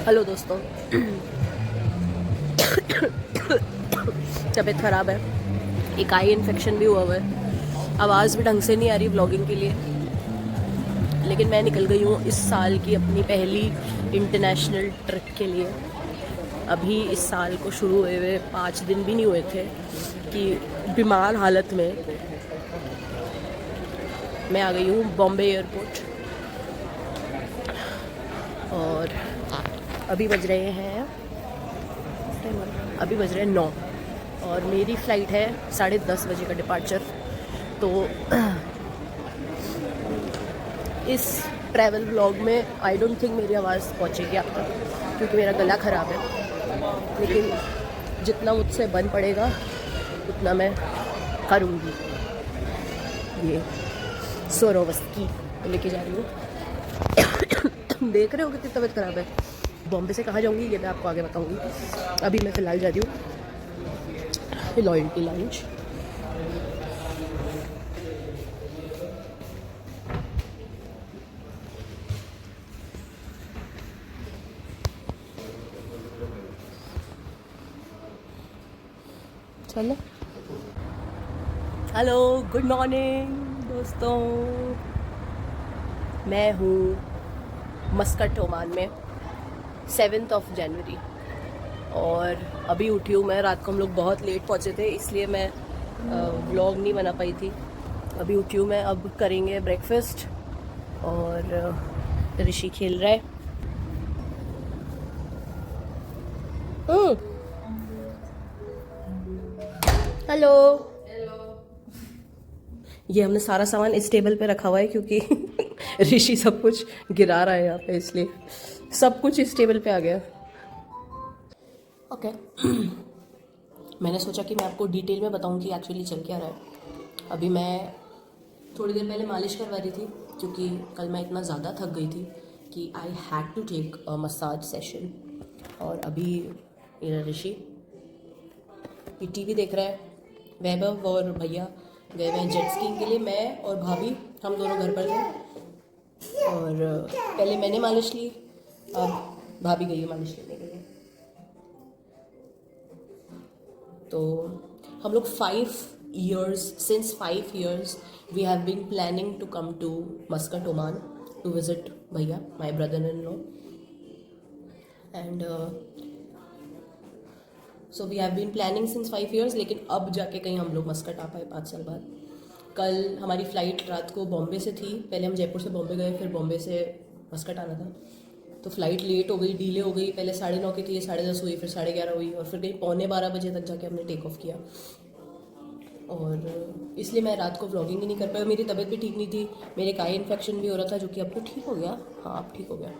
Hello दोस्तों। तबीयत ख़राब है, एक आई इन्फेक्शन भी हुआ हुआ है, आवाज़ भी ढंग से नहीं आ रही व्लॉगिंग के लिए। लेकिन मैं निकल गई हूँ इस साल की अपनी पहली इंटरनेशनल ट्रिप के लिए। अभी इस साल को शुरू हुए 5 दिन भी नहीं हुए थे कि बीमार हालत में मैं आ गई हूँ बॉम्बे एयरपोर्ट। और अभी बज रहे हैं 9 और मेरी फ़्लाइट है 10:30 बजे का डिपार्चर। तो इस ट्रैवल व्लॉग में आई डोंट थिंक मेरी आवाज़ पहुंचेगी आप तक, क्योंकि मेरा गला ख़राब है। लेकिन जितना मुझसे बन पड़ेगा उतना मैं करूँगी। ये सोरोवस्की लेके जा रही हूँ। देख रहे हो कितनी तबीयत ख़राब है। बॉम्बे से कहाँ जाऊँगी ये मैं आपको आगे बताऊँगी। अभी मैं फ़िलहाल जा रही हूँ लॉयल्टी लाउंज। चलो, हेलो, गुड मॉर्निंग दोस्तों। मैं हूँ मस्कट ओमान में 7 जनवरी और अभी उठी हूँ मैं। रात को हम लोग बहुत लेट पहुँचे थे, इसलिए मैं व्लॉग नहीं बना पाई थी। अभी उठी हूँ मैं। अब करेंगे ब्रेकफास्ट और ऋषि खेल रहा है। हेलो। ये हमने सारा सामान इस टेबल पे रखा हुआ है क्योंकि ऋषि सब कुछ गिरा रहा है यहाँ पे, इसलिए सब कुछ इस टेबल पे आ गया। ओके। मैंने सोचा कि मैं आपको डिटेल में बताऊं कि एक्चुअली चल क्या रहा है। अभी मैं थोड़ी देर पहले मालिश करवा रही थी क्योंकि कल मैं इतना ज़्यादा थक गई थी कि I had to take a massage session. और अभी मेरा ऋषि टीवी देख रहा है। वैभव और भैया गए हुए हैं जेट स्कीइंग के लिए। मैं और भाभी हम दोनों घर पर थे और पहले मैंने मालिश ली, अब भाभी गई है मालिश करने के लिए। तो हम लोग 5 years we have been planning to come to Muscat, Oman to visit भैया, my brother-in-law, and so we have been planning since 5 years। लेकिन अब जाके कहीं हम लोग मस्कट आ पाए 5 साल बाद। कल हमारी फ़्लाइट रात को बॉम्बे से थी। पहले हम जयपुर से बॉम्बे गए, फिर बॉम्बे से मस्कट आना था। तो फ़्लाइट लेट हो गई, डिले हो गई। पहले 9:30 की थी, 10:30 हुई, फिर 11:30 हुई और फिर कहीं 11:45 बजे तक जाके हमने टेक ऑफ किया। और इसलिए मैं रात को व्लॉगिंग ही नहीं कर पाई। मेरी तबीयत भी ठीक नहीं थी, मेरे एक आई इन्फेक्शन भी हो रहा था जो कि अब तो ठीक हो गया। हाँ, अब ठीक हो गया।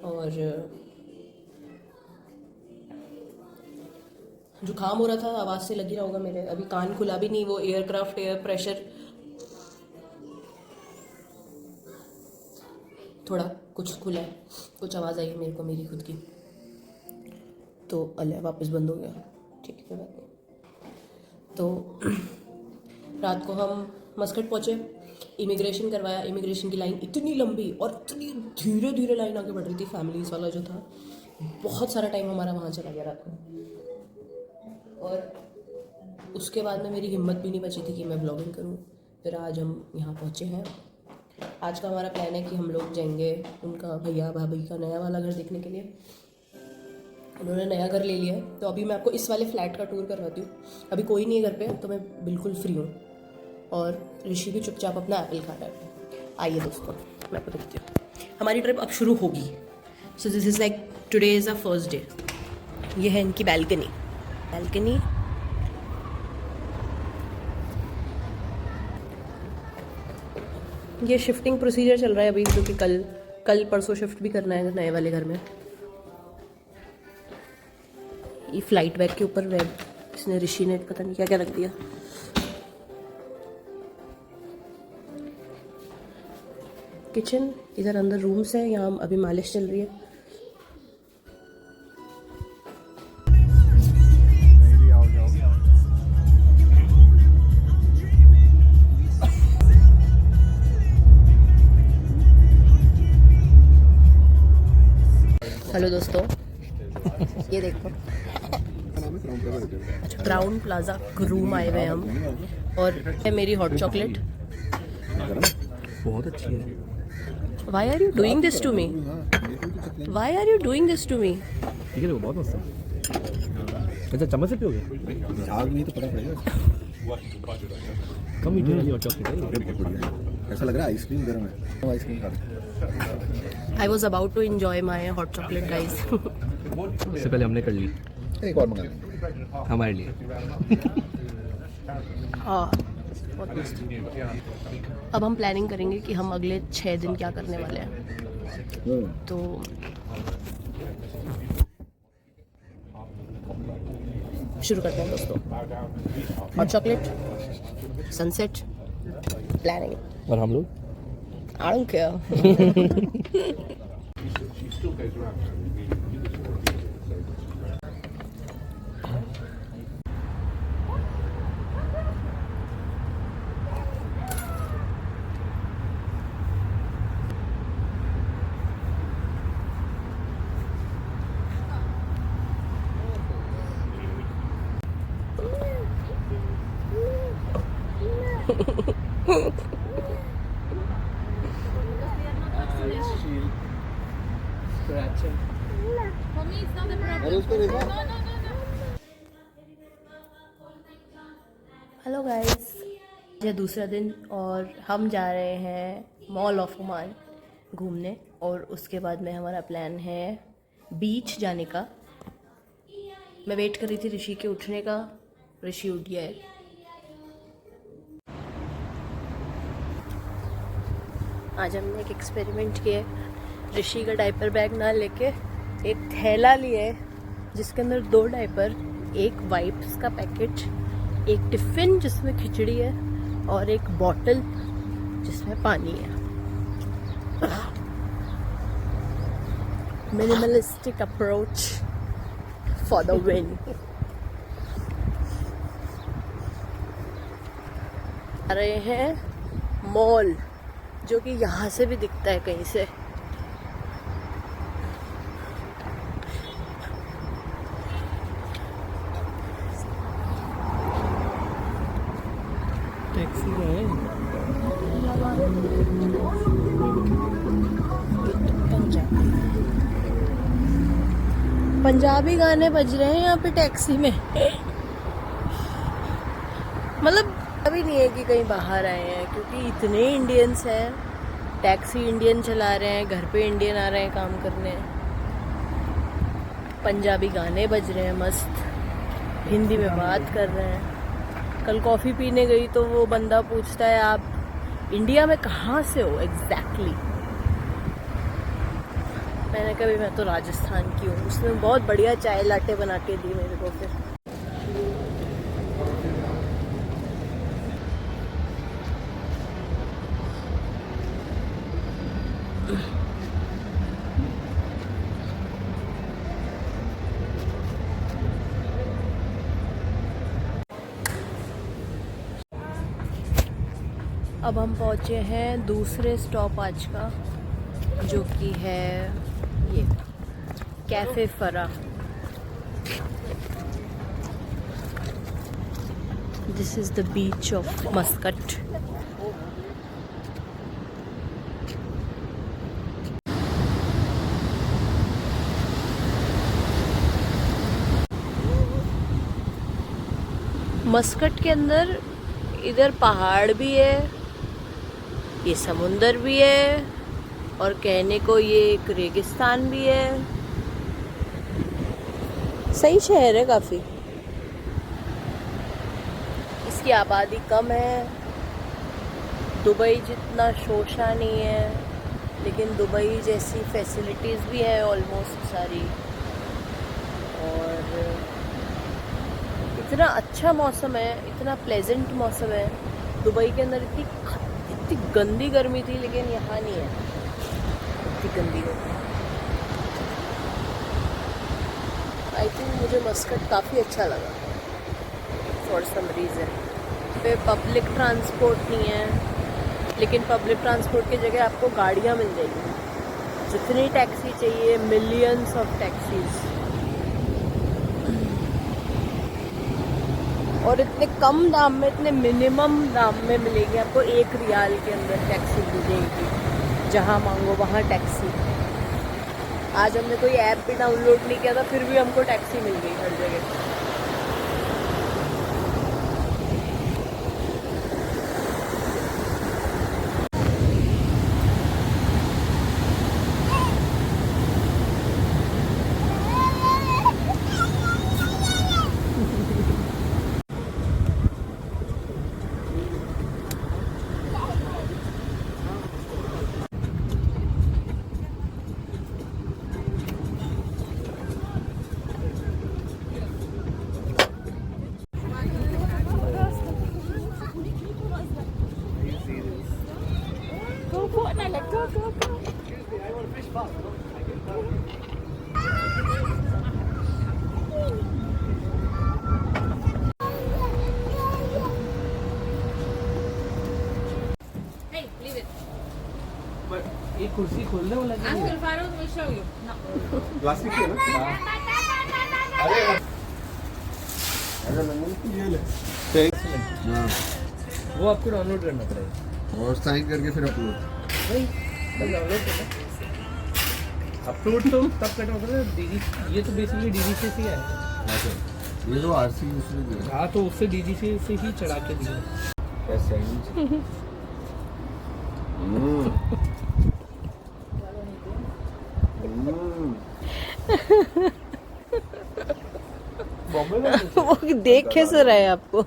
और जुकाम हो रहा था, आवाज़ से लगी रहा होगा मेरे। अभी कान खुला भी नहीं, वो एयरक्राफ्ट एयर प्रेशर थोड़ा कुछ खुला है, कुछ आवाज़ आई मेरे को मेरी खुद की। तो अल्लाह, वापस बंद हो गया। ठीक है, कोई बात नहीं। तो रात को हम मस्कट पहुँचे, इमिग्रेशन करवाया। इमिग्रेशन की लाइन इतनी लंबी और इतनी धीरे धीरे लाइन आगे बढ़ रही थी। फैमिलीज़ वाला जो था, बहुत सारा टाइम हमारा वहाँ चला गया रात को। और उसके बाद में मेरी हिम्मत भी नहीं बची थी कि मैं व्लॉगिंग करूँ। फिर आज हम यहाँ पहुँचे हैं। आज का हमारा प्लान है कि हम लोग जाएंगे उनका भैया भाभी का नया वाला घर देखने के लिए। उन्होंने नया घर ले लिया है, तो अभी मैं आपको इस वाले फ्लैट का टूर करवाती हूँ। अभी कोई नहीं है घर पे, तो मैं बिल्कुल फ्री हूँ और ऋषि भी चुपचाप अपना एप्पल खा रहा है। आइए दोस्तों, मैं आपको देखती हूँ। हमारी ट्रिप अब शुरू होगी। So this is like today is a first day. ये है इनकी बैल्कनी। ये शिफ्टिंग प्रोसीजर चल रहा है अभी, क्योंकि कल परसों शिफ्ट भी करना है नए वाले घर में। ये फ्लाइट बैग के ऊपर वेब इसने ऋषि ने पता नहीं क्या क्या रख दिया। किचन, इधर अंदर रूम्स है, यहाँ अभी मालिश चल रही है। हेलो दोस्तों, ये देखो क्राउन प्लाजा रूम आए हुए हम, और है मेरी हॉट चॉकलेट। बहुत अच्छी है। Why are you doing this to me? Why are you doing this to me? ठीक है, बहुत मस्त है। अच्छा, चम्मच से पियोगे? आग नहीं तो पता पड़ेगा। कम मीठे वाली हॉट चॉकलेट है। ऐसा लग रहा है आइसक्रीम गर्म है। आइसक्रीम खा रहे। I was about to enjoy my hot chocolate, guys. इससे पहले हमने कर ली। एक और मंगा लेंगे हमारे लिए। हाँ, बहुत मस्त। अब हम प्लानिंग करेंगे कि हम अगले 6 दिन क्या करने वाले हैं। तो शुरू करते हैं दोस्तों। Hot chocolate, sunset, planning. और हम लोग I don't care. Hello guys, ये दूसरा दिन और हम जा रहे हैं मॉल ऑफ ओमान घूमने, और उसके बाद में हमारा प्लान है बीच जाने का। मैं वेट कर रही थी ऋषि के उठने का, ऋषि उठ गया है। आज हमने एक एक्सपेरिमेंट किया। ऋषि का डायपर बैग ना लेके एक थैला लिए जिसके अंदर 2 डायपर, एक वाइप्स का पैकेट, एक टिफिन जिसमें खिचड़ी है और एक बॉटल जिसमें पानी है। Minimalistic approach for the win. आ रहे हैं मॉल, जो कि यहाँ से भी दिखता है कहीं से। टैक्सी का है। पंजाबी गाने बज रहे हैं यहाँ पे टैक्सी में। मतलब अभी नहीं है कि कहीं बाहर आए हैं, क्योंकि इतने इंडियंस हैं। टैक्सी इंडियन चला रहे हैं, घर पे इंडियन आ रहे हैं काम करने। पंजाबी गाने बज रहे हैं मस्त, हिंदी में बात कर रहे हैं। कल कॉफ़ी पीने गई तो वो बंदा पूछता है आप इंडिया में कहाँ से हो एग्जैक्टली। मैंने कहा मैं तो राजस्थान की हूँ। उसने बहुत बढ़िया चाय लाटे बना के दी मेरे को। फिर अब हम पहुँचे हैं दूसरे स्टॉप आज का, जो कि है ये कैफे फरा। This is the beach of Muscat. Muscat के अंदर इधर पहाड़ भी है, ये समुंदर भी है, और कहने को ये एक रेगिस्तान भी है। सही शहर है काफ़ी। इसकी आबादी कम है, दुबई जितना शोशा नहीं है, लेकिन दुबई जैसी फैसिलिटीज़ भी है ऑलमोस्ट सारी। और इतना अच्छा मौसम है, इतना प्लेजेंट मौसम है। दुबई के अंदर इतनी गंदी गर्मी थी, लेकिन यहाँ नहीं है इतनी गंदी गर्मी। आई थिंक मुझे मस्कट काफ़ी अच्छा लगा फॉर सम रीज़न। पे पब्लिक ट्रांसपोर्ट नहीं है, लेकिन पब्लिक ट्रांसपोर्ट की जगह आपको गाड़ियाँ मिल जाएगी। जितनी टैक्सी चाहिए मिलियंस ऑफ टैक्सीज, और इतने कम दाम में, इतने मिनिमम दाम में मिलेगी आपको। 1 रियाल के अंदर टैक्सी दी जाएगी, जहाँ मांगो वहाँ टैक्सी। आज हमने कोई ऐप भी डाउनलोड नहीं किया था, फिर भी हमको टैक्सी मिल गई हर जगह। एक कुर्सी खोलने वाला Uncle Farouk will show you. No. Plastic की है ना? हाँ। वो आपको डाउनलोड करना पड़ेगा और साइन करके फिर अपलोड। नहीं, बस डाउनलोड करना। अपलोड तो तब करना होता है डीजी, ये तो बेसिकली डीजी से ही है। अच्छा, ये तो आरसी उसने दिया। हाँ, तो उससे डीजी से ही चढ़ा के दिया। कैसे वो देख कैसे रहे आपको?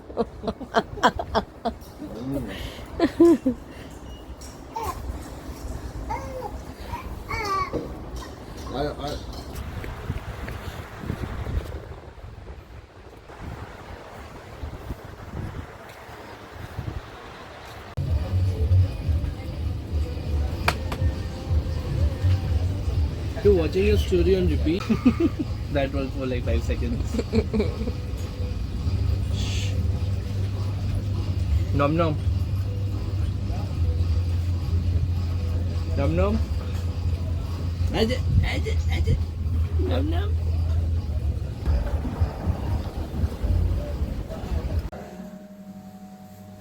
So watching your story on repeat. That was for like 5 seconds. Nom nom. Nom nom. Aja, aja, aja. Nom nom.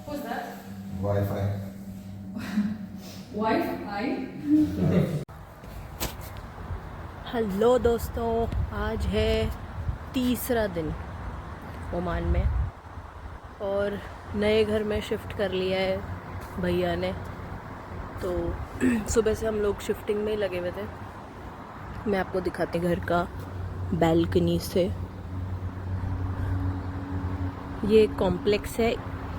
Who's that? Wifi. Wi-Fi? Hello दोस्तों, आज है तीसरा दिन ओमान में और नए घर में शिफ्ट कर लिया है भैया ने। तो सुबह से हम लोग शिफ्टिंग में ही लगे हुए थे। मैं आपको दिखाती घर का बैल्कनी से। ये कॉम्प्लेक्स है,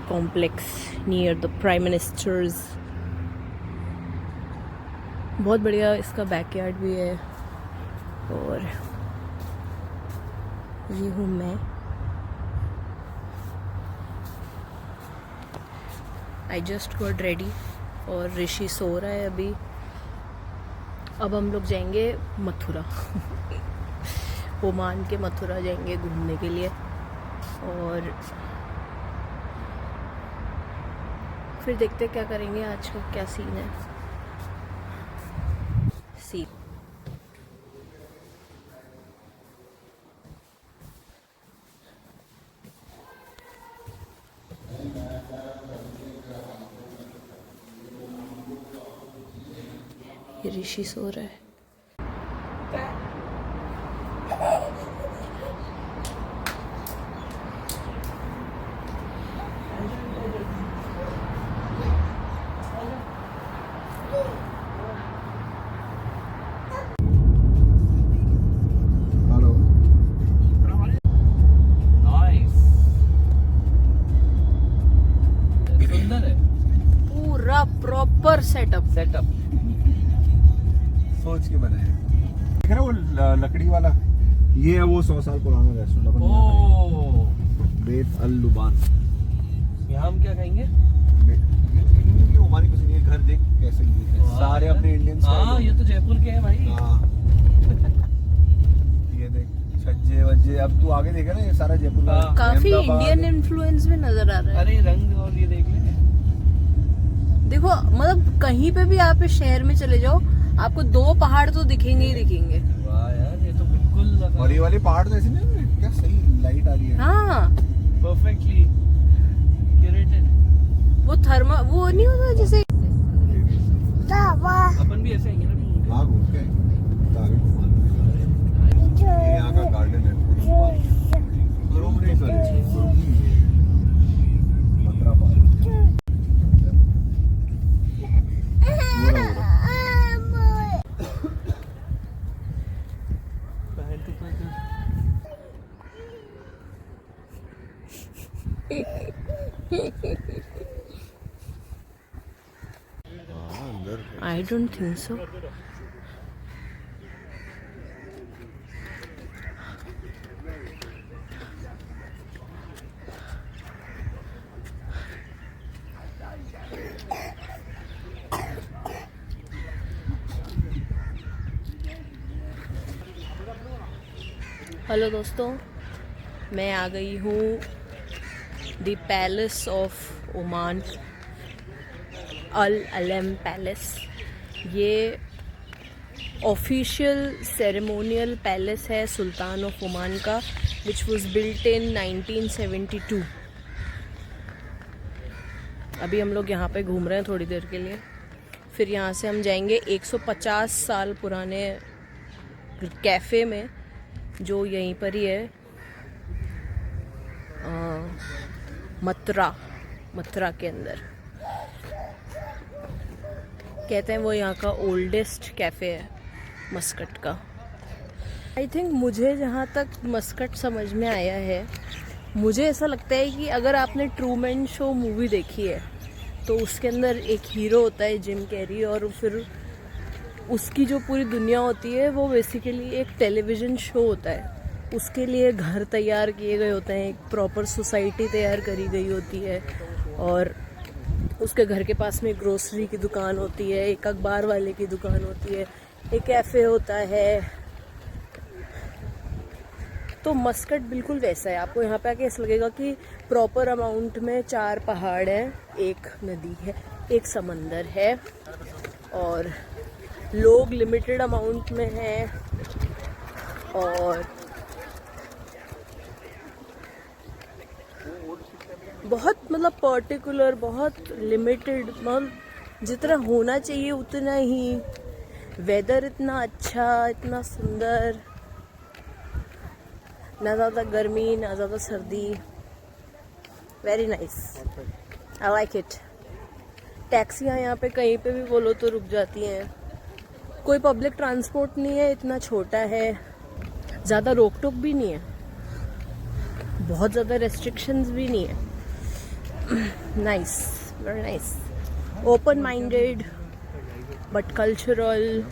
complex near the prime ministers. बहुत बढ़िया इसका बैकयार्ड भी है। और ये हूँ मैं। आई जस्ट गॉट रेडी और ऋषि सो रहा है अभी। अब हम लोग जाएंगे मथुरा ओमान के मथुरा जाएंगे घूमने के लिए, और फिर देखते क्या करेंगे। आज का क्या सीन है। सी ऋषि सो रहा है। हेलो। Nice. सुंदर है। पूरा प्रॉपर सेटअप। सोच के बनाए। देख रहे हो वो लकड़ी वाला? ये है वो 100 साल पुराना रेस्टोरेंट अपन ओह, बेत अल लुबान। यहाँ हम क्या खाएंगे? इनकी ओमानी कुछ नहीं है। घर देख कैसे दिख रहे हैं। सारे अपने इंडियंस। हाँ, ये तो जयपुर के हैं भाई। हाँ। ये देख छज्जे वज्जे। अब तू आगे देखे ना, ये सारा जयपुर का। हाँ। काफी अहमदाबाद। इंडियन इन्फ्लुएंस भी नजर आ रहा है। अरे रंग और ये देख ले। देखो मतलब कहीं पे भी आप इस शहर में चले जाओ, आपको 2 पहाड़ तो दिखेंगे ही दिखेंगे। वाह यार, ये तो बिल्कुल और ये वाले पहाड़ तो ऐसे नहीं, क्या सही लाइट आ रही है। हाँ परफेक्टली क्यूरेटेड। वो थर्मा वो नहीं होता जैसे अपन भी ऐसे आएंगे ना। हाँ घूम के आगे घुमा दो। ये यहाँ का गार्डन है कुरुम नहीं sorry Mathura park. I don't think so. Hello दोस्तों, मैं आ गई हूँ द पैलेस ऑफ ओमान, अल अलम पैलेस। ये ऑफिशियल सेरेमोनियल पैलेस है सुल्तान ऑफ ओमान का, विच वॉज बिल्ट इन 1972। अभी हम लोग यहाँ पे घूम रहे हैं थोड़ी देर के लिए, फिर यहाँ से हम जाएंगे 150 साल पुराने कैफ़े में जो यहीं पर ही है, मथुरा के अंदर। कहते हैं वो यहाँ का ओल्डेस्ट कैफ़े है मस्कट का। आई थिंक मुझे जहाँ तक मस्कट समझ में आया है, मुझे ऐसा लगता है कि अगर आपने ट्रूमैन शो मूवी देखी है तो उसके अंदर एक हीरो होता है जिम कैरी, और फिर उसकी जो पूरी दुनिया होती है वो बेसिकली एक टेलीविज़न शो होता है। उसके लिए घर तैयार किए गए होते हैं, एक प्रॉपर सोसाइटी तैयार करी गई होती है, और उसके घर के पास में ग्रोसरी की दुकान होती है, एक अखबार वाले की दुकान होती है, एक कैफ़े होता है। तो मस्कट बिल्कुल वैसा है। आपको यहाँ पे आके ऐसा लगेगा कि प्रॉपर अमाउंट में 4 पहाड़ हैं, एक नदी है, एक समंदर है, और लोग लिमिटेड अमाउंट में हैं, और बहुत मतलब पर्टिकुलर, बहुत लिमिटेड, मतलब जितना होना चाहिए उतना ही। वेदर इतना अच्छा, इतना सुंदर, ना ज़्यादा गर्मी ना ज़्यादा सर्दी। Very nice, I like it. टैक्सियाँ यहाँ पे कहीं पे भी बोलो तो रुक जाती हैं। कोई पब्लिक ट्रांसपोर्ट नहीं है, इतना छोटा है, ज़्यादा रोक टोक भी नहीं है, बहुत ज़्यादा रेस्ट्रिक्शंस भी नहीं है। Nice, very nice, open minded but cultural.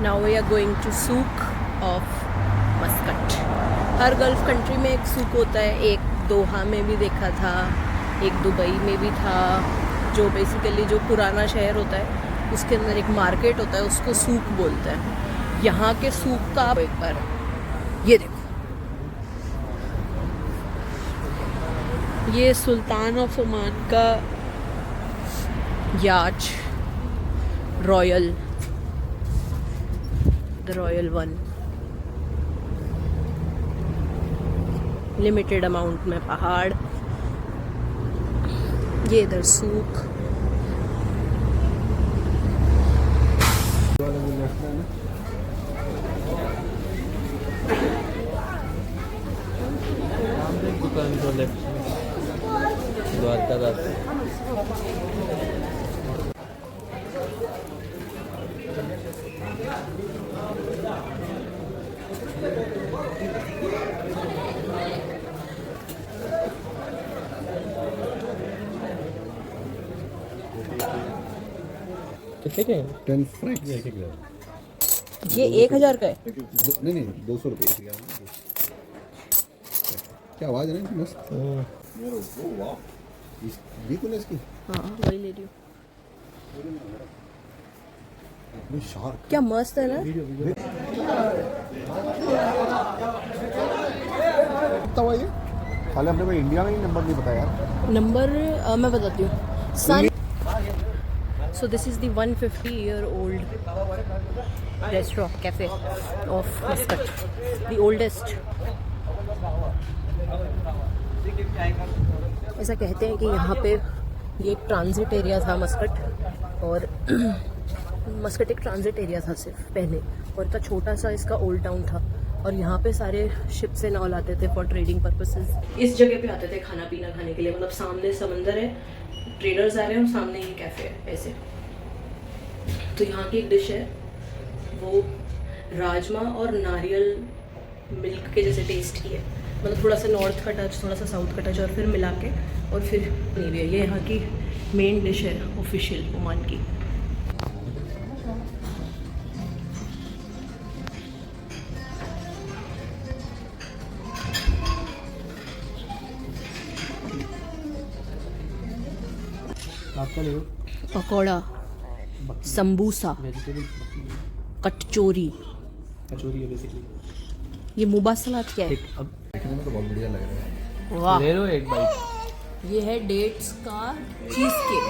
Now we are going to souk of Muscat. हर गल्फ कंट्री में एक सूक होता है, एक दोहा में भी देखा था, एक दुबई में भी था, जो बेसिकली जो पुराना शहर होता है उसके अंदर एक मार्केट होता है, उसको सूक बोलते हैं। यहाँ के सूक का आप एक बार ये देखो, ये सुल्तान ऑफ ओमान का याच royal, the royal one. Limited amount में पहाड़, ये इधर सूक। दुकान को लेफ्ट द्वारका रास्ते। कितने के हैं? 10 francs। ये 1000 का है। नहीं 200 रुपये। क्या आवाज़ है ना, मस्त। वाह, इसकी हाँ वही ले रही हूँ। शार्क क्या मस्त है ना। कितना हुआ ये? साले हमने भाई इंडिया में ही नंबर नहीं बताया यार। नंबर मैं बताती हूँ। So this is the 150-year-old restaurant cafe of Muscat, the oldest. ऐसा कहते हैं कि यहाँ पे ये एक ट्रांजिट एरिया था मस्कट, और मस्कट एक ट्रांजिट एरिया था सिर्फ पहले, और इतना छोटा सा इसका ओल्ड टाउन था, और यहाँ पे सारे शिप्स एंड ऑल आते थे फॉर ट्रेडिंग पर्पसेस। इस जगह पे आते थे खाना पीना खाने के लिए, मतलब सामने समंदर है, ट्रेडर्स आ रहे हैं और सामने ही कैफ़े है ऐसे। तो यहाँ की एक डिश है वो राजमा और नारियल मिल्क के जैसे टेस्ट की है, मतलब थोड़ा सा नॉर्थ का टच, थोड़ा सा साउथ का टच, और फिर मिला के और फिर पनीर है। ये यहाँ की मेन डिश है ऑफिशियल ओमान की। आपका ले लो पकौड़ा, समबूसा, वेजिटेबल कटचोरी, कचौरी है बेसिकली। ये मुबा सलाद क्या है? अब देखने में तो बहुत बढ़िया लग रहा है। वाह, ले लो एक बाइट। ये है डेट्स का चीज केक,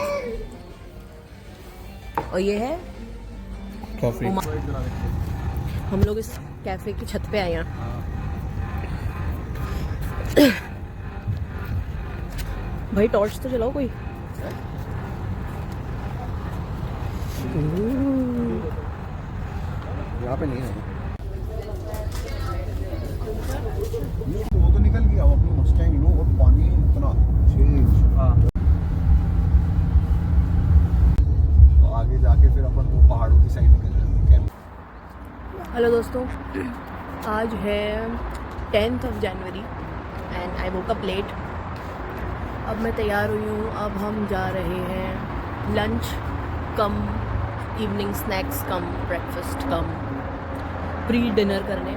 और ये है कॉफी। हम लोग इस कैफे की छत पे आए हैं। भाई टॉर्च तो चलाओ कोई। यहाँ पे नहीं है वो तो निकल गया, वो अपनी मस्टैंग लो और पानी इतना चेंज। हाँ तो आगे जाके फिर अपन वो पहाड़ों की साइड निकल जाएंगे। हेलो दोस्तों, आज है 10th of January and I woke up late. अब मैं तैयार हुई हूँ, अब हम जा रहे हैं लंच कम इवनिंग स्नैक्स कम ब्रेकफास्ट कम प्री डिनर करने।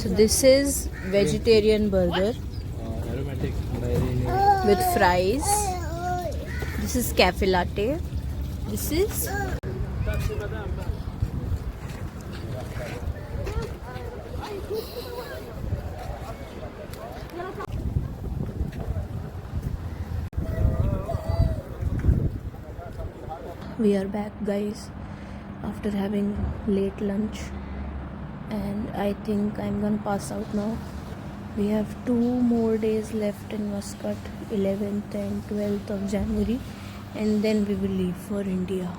So this is vegetarian burger with fries. This is cafe latte. This is we are back, guys, after having late lunch, and I think I'm gonna pass out now. We have 2 more days left in Muscat, 11th and 12th of January, and then we will leave for India.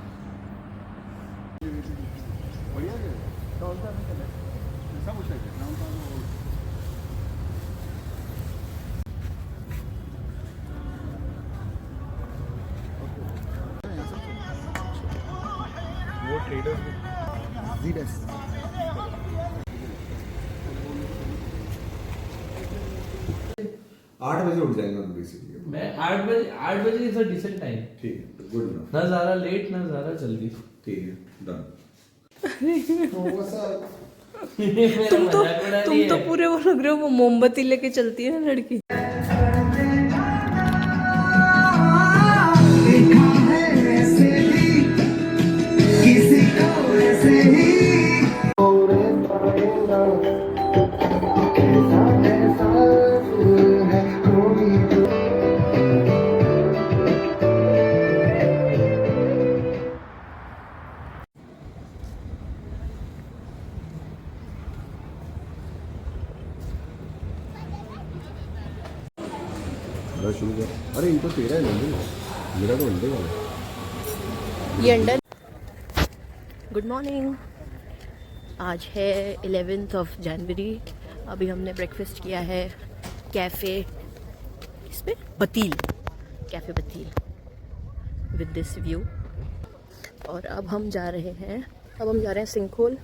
वो traders 8 बजे उठ जाएगा तो basically. मैं 8 बजे is a decent time. ठीक है, good enough. ना ज़्यादा लेट ना ज़्यादा जल्दी। ठीक है, डन। तुम तो पूरे वो लग रहे हो, वो मोमबत्ती लेके चलती है ना लड़की। शुरू कर। अरे इनको 13 है मंदिर, मेरा तो अंडे वाला। ये अंडर। गुड मॉर्निंग, आज है 11th of January। अभी हमने ब्रेकफास्ट किया है कैफ़े, इसमें बतील, कैफ़े बतील विद दिस व्यू। और अब हम जा रहे हैं सिंखोल,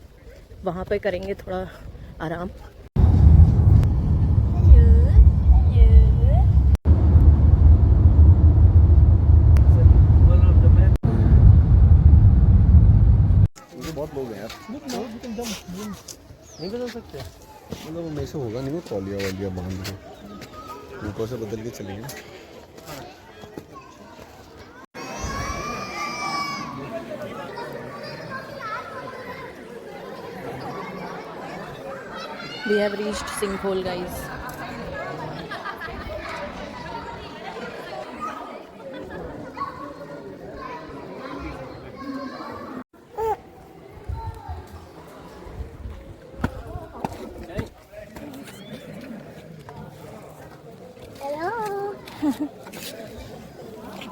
वहाँ पे करेंगे थोड़ा आराम। बहुत लोग हैं यार, नहीं बदल सकते। मतलब वो में से होगा नहीं, वो तौलिया वालिया बांध के ऊपर से बदल के चलेंगे। We have reached Sinkhole, guys.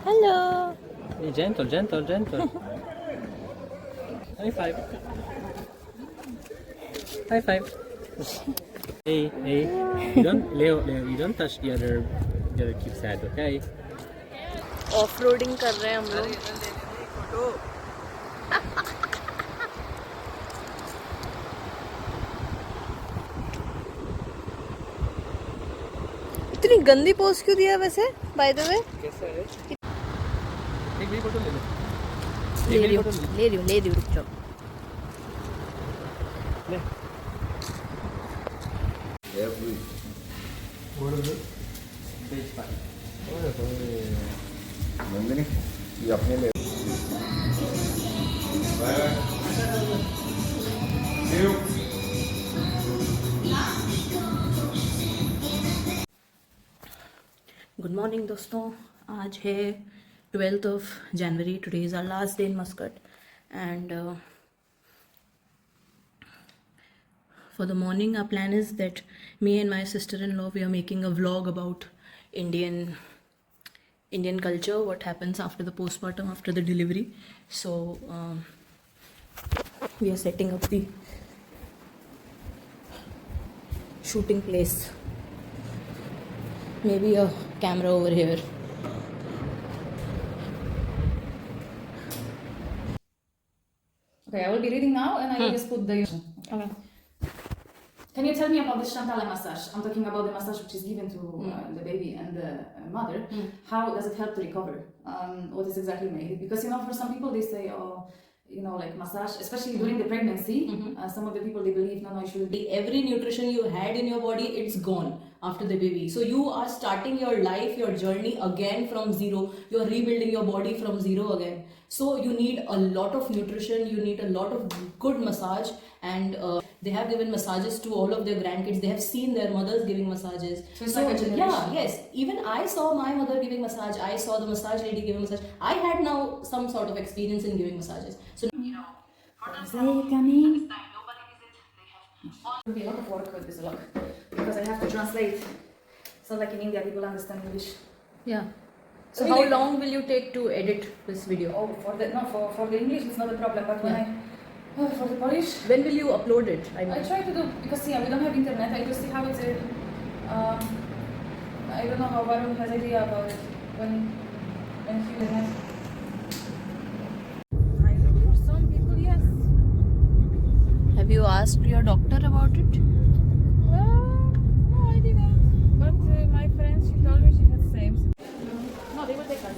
Hello. Hey, gentle, gentle, gentle. High five. High five. Hey, hey. You don't, Leo, you don't touch the other kid's head, okay? Off-roading कर रहे हैं हम लोग. इतनी गंदी पोज क्यों दिया वैसे, बाय द वे? कैसा है? एक मेरी फोटो ले लो. ले रही हूँ, रुक जाओ. ले. Beige pie. नंदिनी ये अपने लिए गुड मॉर्निंग दोस्तों. आज है 12th of January. Today is our last day in Muscat, and for the morning our plan is that me and my sister-in-law, we are making a vlog about Indian culture, what happens after the postpartum, after the delivery. So we are setting up the shooting place. Maybe a camera over here. Okay, I will be reading now and I will just put the... Okay. Can you tell me about the Shantala massage? I'm talking about the massage which is given to the baby and the mother. How does it help to recover? What is exactly made? Because, you know, for some people they say, oh, you know, like massage, especially during the pregnancy, some of the people, they believe, no, you should be... Every nutrition you had in your body, it's gone after the baby. So you are starting your life, your journey again from zero. You are rebuilding your body from zero again. So you need a lot of nutrition, you need a lot of good massage, and they have given massages to all of their grandkids. They have seen their mothers giving massages. So it's like a generation. Yeah, yes. Even I saw my mother giving massage. I saw the massage lady giving massage. I had now some sort of experience in giving massages. So coming. It will be a lot of work with this vlog because I have to translate. It's not like in India people understand English. yeah. So Really? how long will you take to edit this video? Oh, for the English it's not a problem, but when for the Polish, When will you upload it? I I mean, try to do, because yeah, we don't have internet. I just see how it's. I don't know how Varun has idea about it when he will have. For some people, yes. have you asked your doctor about it? No, I didn't. But my friend, she told me she had same. No, they will take us.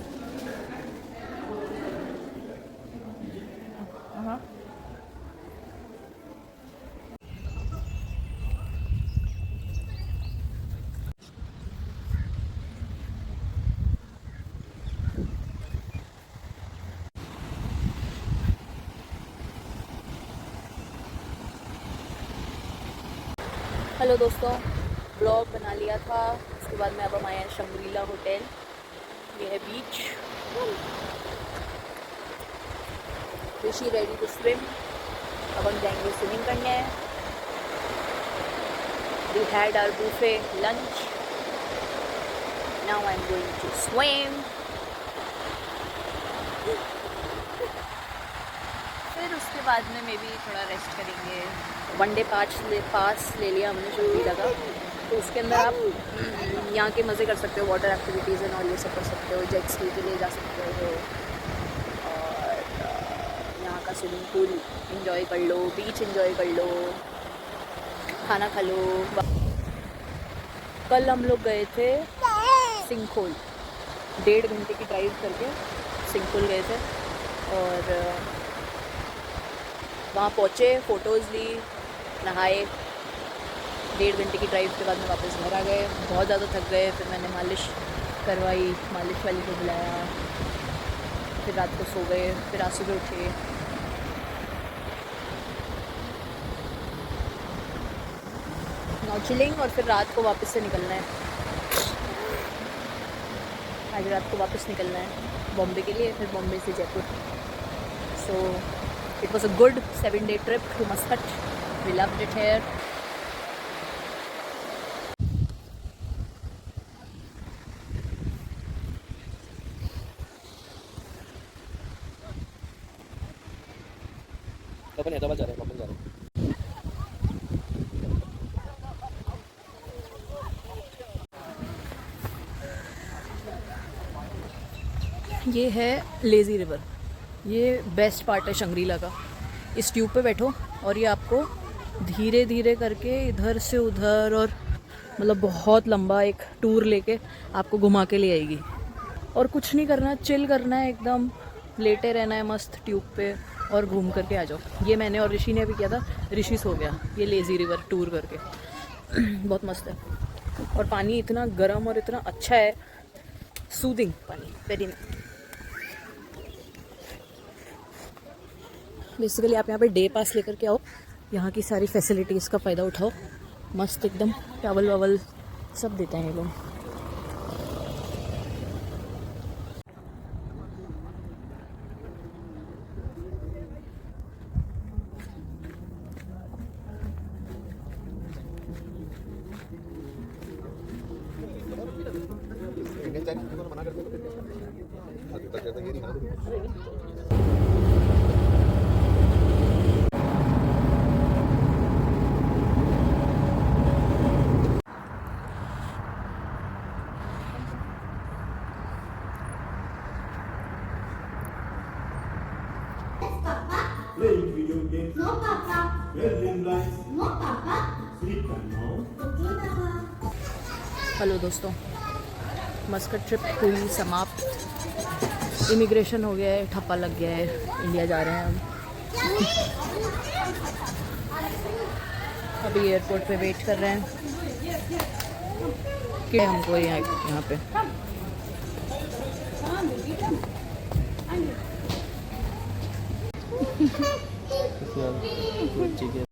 Hello दोस्तों, blog बना लिया था. उसके बाद में अब हम आए हैं शंग्रीला होटल. ये है beach. Rishi ready to swim. अब हम जाएंगे स्विमिंग करने. We had our buffet lunch. Now I am going to swim. फिर उसके बाद में मे बी थोड़ा रेस्ट करेंगे. वन डे पास ले लिया हमने शंग्रीला का. तो उसके अंदर आप यहाँ के मज़े कर सकते हो. वाटर एक्टिविटीज़ एंड और ये सब कर सकते हो. जेट स्की के लिए जा सकते हो. और यहाँ का स्विमिंग पूल एंजॉय कर लो. बीच एंजॉय कर लो. खाना खा लो. कल हम लोग गए थे सिंखोल. 1.5 घंटे की ड्राइव करके सिंखोल गए थे. और वहाँ पहुँचे, फ़ोटोज़ ली, नहाए. 1.5 घंटे की ड्राइव के बाद में वापस घर आ गए. बहुत ज़्यादा थक गए. फिर मैंने मालिश करवाई. मालिश वाली को बुलाया. फिर रात को सो गए. फिर आज सुबह उठे. और चिलिंग, और फिर रात को वापस से निकलना है। आज रात को वापस निकलना है बॉम्बे के लिए, फिर बॉम्बे से Jaipur. So it was a good 7-day trip to Muscat. We loved it here. अपन हैदराबाद जा रहे हैं, वापस जा रहे हैं। ये है लेज़ी रिवर। ये बेस्ट पार्ट है शंग्रीला का। इस ट्यूब पे बैठो और ये आपको धीरे धीरे करके इधर से उधर, और मतलब बहुत लंबा एक टूर लेके आपको घुमा के ले आएगी। और कुछ नहीं करना, चिल करना है, एकदम लेटे रहना है मस्त ट्यूब पे और घूम करके आ जाओ। ये मैंने और ऋषि ने भी किया था। ऋषि सो गया ये लेज़ी रिवर टूर करके। बहुत मस्त है और पानी इतना गर्म और इतना अच्छा है, सूदिंग पानी, वेरी नाइस। बेसिकली आप यहाँ पे डे पास लेकर के आओ, यहाँ की सारी फैसिलिटीज़ का फ़ायदा उठाओ। मस्त एकदम टॉवल ववल सब देते हैं ये लोग। इंडियन चाइनीज को मना करते हैं, अभी तक कहते हैं ये नहीं। Playing video games. No, Papa. Wearing lights. No, Papa. Sleep time now. Okay, Papa. Hello दोस्तों, मस्कट ट्रिप हुई समाप्त। इमिग्रेशन हो गया है, ठप्पा लग गया है, इंडिया जा रहे हैं हम। अभी एयरपोर्ट पे वेट कर रहे हैं कि हमको यहाँ पे ठीक है।